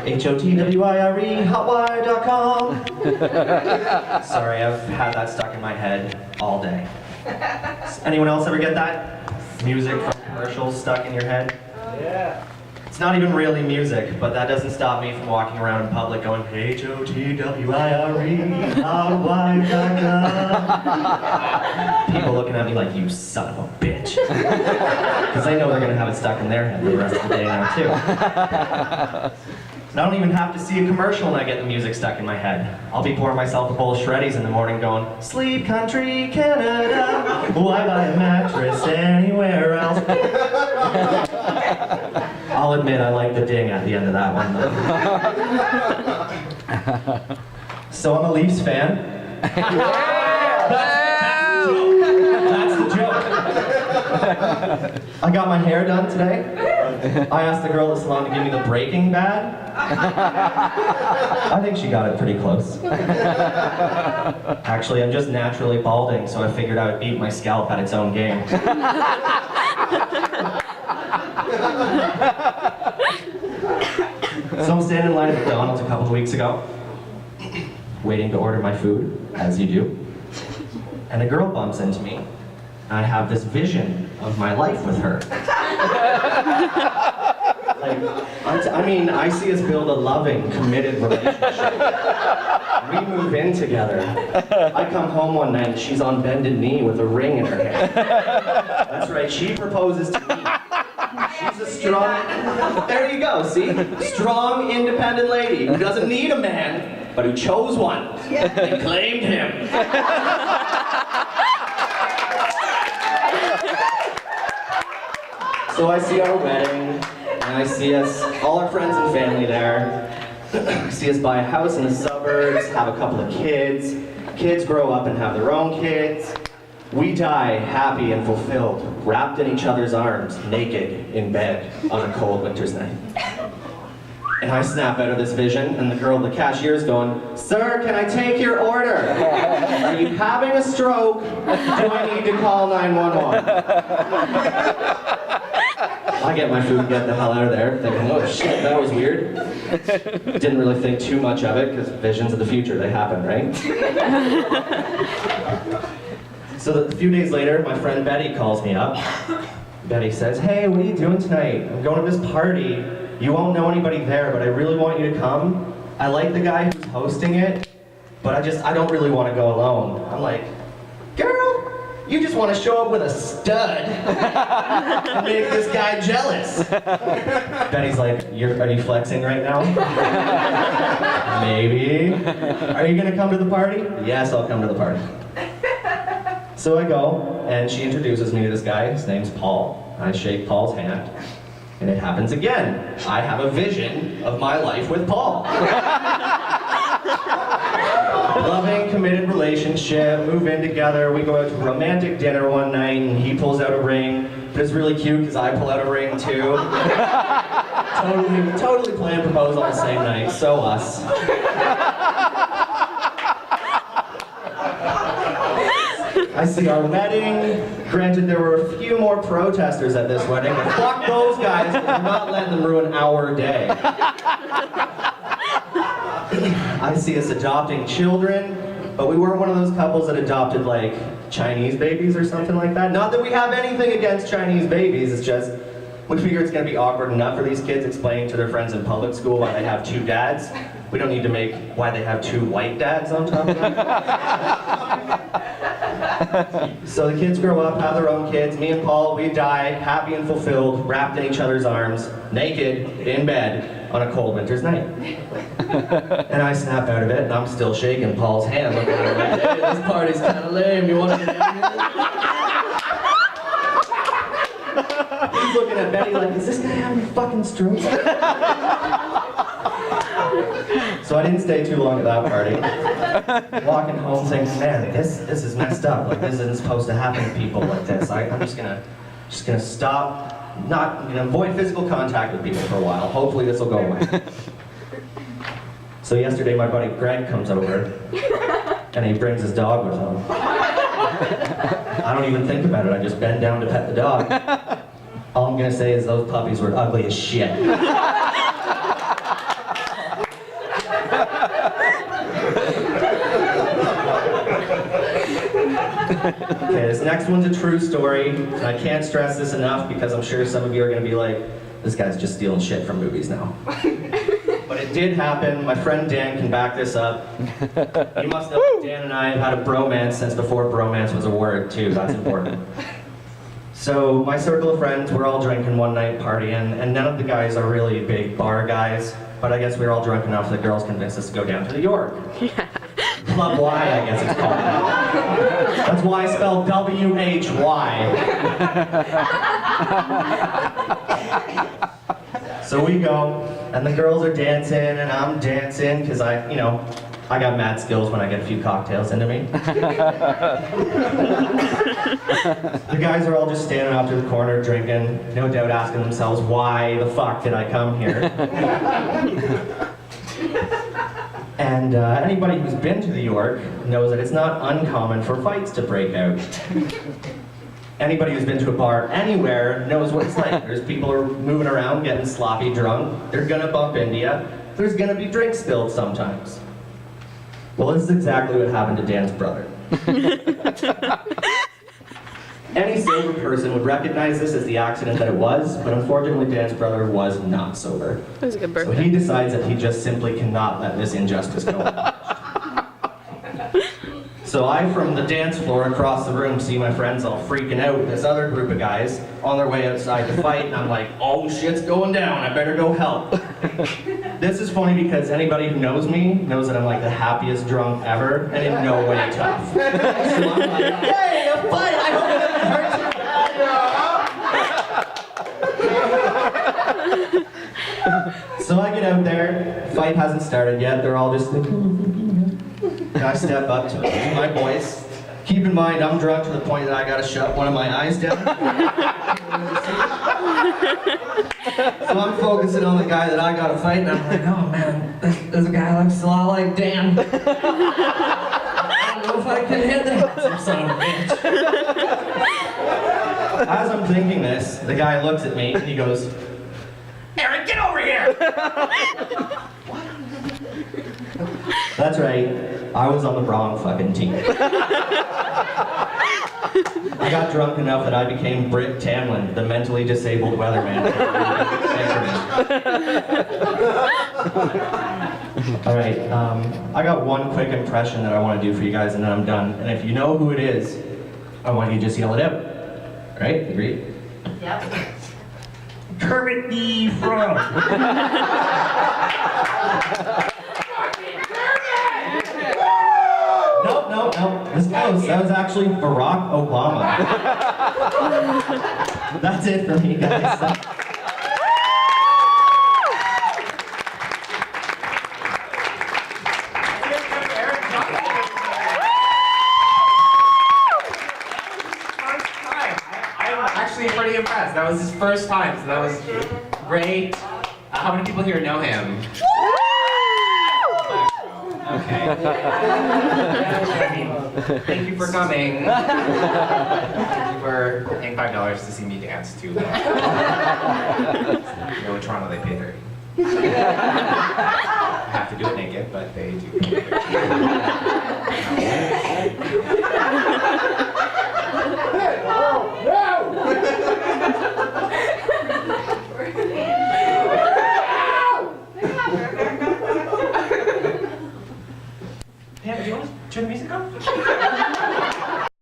HOTWIRE, hotwire.com. Sorry, I've had that stuck in my head all day. Anyone else ever get that? Music from commercials stuck in your head? Yeah. It's not even really music, but that doesn't stop me from walking around in public going, HOTWIRE, hotwire.com. People looking at me like, you son of a bitch. Because they know they're going to have it stuck in their head for the rest of the day now, too. And I don't even have to see a commercial and I get the music stuck in my head. I'll be pouring myself a bowl of Shreddies in the morning going, Sleep Country, Canada, why buy a mattress anywhere else? I'll admit I like the ding at the end of that one, though. So I'm a Leafs fan. That's the joke. I got my hair done today. I asked the girl at the salon to give me the Breaking Bad. I think she got it pretty close. Actually, I'm just naturally balding, so I figured I would beat my scalp at its own game. So I'm standing in line at McDonald's a couple of weeks ago, waiting to order my food, as you do. And a girl bumps into me. I have this vision of my life with her. I see us build a loving, committed relationship. We move in together. I come home one night and she's on bended knee with a ring in her hand. That's right, she proposes to me. She's a strong, there you go, see? Strong, independent lady who doesn't need a man, but who chose one and claimed him. So I see our wedding, and I see us, all our friends and family there. I see us buy a house in the suburbs, have a couple of kids. Kids grow up and have their own kids. We die happy and fulfilled, wrapped in each other's arms, naked in bed on a cold winter's night. And I snap out of this vision, and the girl at the cashier's going, Sir, can I take your order? Are you having a stroke? Do I need to call 911? I get my food and get the hell out of there, thinking, oh shit, that was weird. Didn't really think too much of it, because visions of the future, they happen, right? So a few days later, my friend Betty calls me up. Betty says, hey, what are you doing tonight? I'm going to this party. You won't know anybody there, but I really want you to come. I like the guy who's hosting it, but I don't really want to go alone. I'm like, girl, you just want to show up with a stud and make this guy jealous. Betty's like, are you flexing right now? Maybe. Are you gonna come to the party? Yes, I'll come to the party. So I go, and she introduces me to this guy. His name's Paul. I shake Paul's hand, and it happens again. I have a vision of my life with Paul. Loving, committed relationship, move in together, we go out to a romantic dinner one night, and he pulls out a ring, but it's really cute because I pull out a ring too. Totally planned proposal on the same night, so us. I see our wedding. Granted, there were a few more protesters at this wedding, but fuck those guys, we're not letting them ruin our day. I see us adopting children, but we weren't one of those couples that adopted like Chinese babies or something like that. Not that we have anything against Chinese babies, it's just we figure it's going to be awkward enough for these kids explaining to their friends in public school why they have two dads. We don't need to make why they have two white dads on top of them. So the kids grow up, have their own kids. Me and Paul, we die happy and fulfilled, wrapped in each other's arms, naked, in bed, on a cold winter's night. And I snap out of it, and I'm still shaking Paul's hand, looking at him like, hey, this party's kind of lame, you want to get in here? He's looking at Betty like, is this guy having fucking strokes? So I didn't stay too long at that party. Walking home saying, man, this is messed up. Like, this isn't supposed to happen to people like this. I'm just gonna stop, avoid physical contact with people for a while. Hopefully this will go away. So yesterday my buddy Greg comes over, and he brings his dog with him. I don't even think about it, I just bend down to pet the dog. All I'm gonna say is those puppies were ugly as shit. Okay, this next one's a true story, and I can't stress this enough because I'm sure some of you are going to be like, this guy's just stealing shit from movies now. But it did happen. My friend Dan can back this up. You must know that Dan and I have had a bromance since before bromance was a word, too. That's important. So my circle of friends, we're all drinking one night partying, and none of the guys are really big bar guys, but I guess we were all drunk enough that girls convinced us to go down to the York. Club Y, I guess it's called. That's why I spelled W-H-Y. So we go, and the girls are dancing, and I'm dancing, because I got mad skills when I get a few cocktails into me. The guys are all just standing off to the corner drinking, no doubt asking themselves, why the fuck did I come here? And anybody who's been to the York knows that it's not uncommon for fights to break out. Anybody who's been to a bar anywhere knows what it's like. There's people who are moving around getting sloppy drunk. They're gonna bump into you. There's gonna be drinks spilled sometimes. Well, this is exactly what happened to Dan's brother. Any sober person would recognize this as the accident that it was, but unfortunately Dan's brother was not sober. It was a good birthday. So he decides that he just simply cannot let this injustice go on. So I, from the dance floor across the room, see my friends all freaking out with this other group of guys on their way outside to fight, and I'm like, oh, shit's going down, I better go help. This is funny because anybody who knows me knows that I'm like the happiest drunk ever, and in no way tough. So I'm like, hey, a fight, I hope it doesn't hurt you. So I get out there, fight hasn't started yet, they're all just and I step up to my boys. Keep in mind, I'm drunk to the point that I gotta shut one of my eyes down. So I'm focusing on the guy that I gotta fight, and I'm like, oh man, there's a guy who looks a lot like Dan. I don't know if I can hit that, some son of a bitch. As I'm thinking this, the guy looks at me and he goes, Aaron, get over here! That's right, I was on the wrong fucking team. I got drunk enough that I became Britt Tamlin, the mentally disabled weatherman. Alright, I got one quick impression that I want to do for you guys and then I'm done. And if you know who it is, I want you to just yell it out. Alright, agreed? Yep. Kermit the Frog! Nope, this close. That was actually Barack Obama. That's it for me, guys. I'm actually pretty impressed. That was his first time, so that was great. How many people here know him? Okay. Thank you for coming. Thank you for paying $5 to see me dance too. You know, in Toronto they pay $30. I have to do it naked, but they do pay Pam, do you want to turn the music on?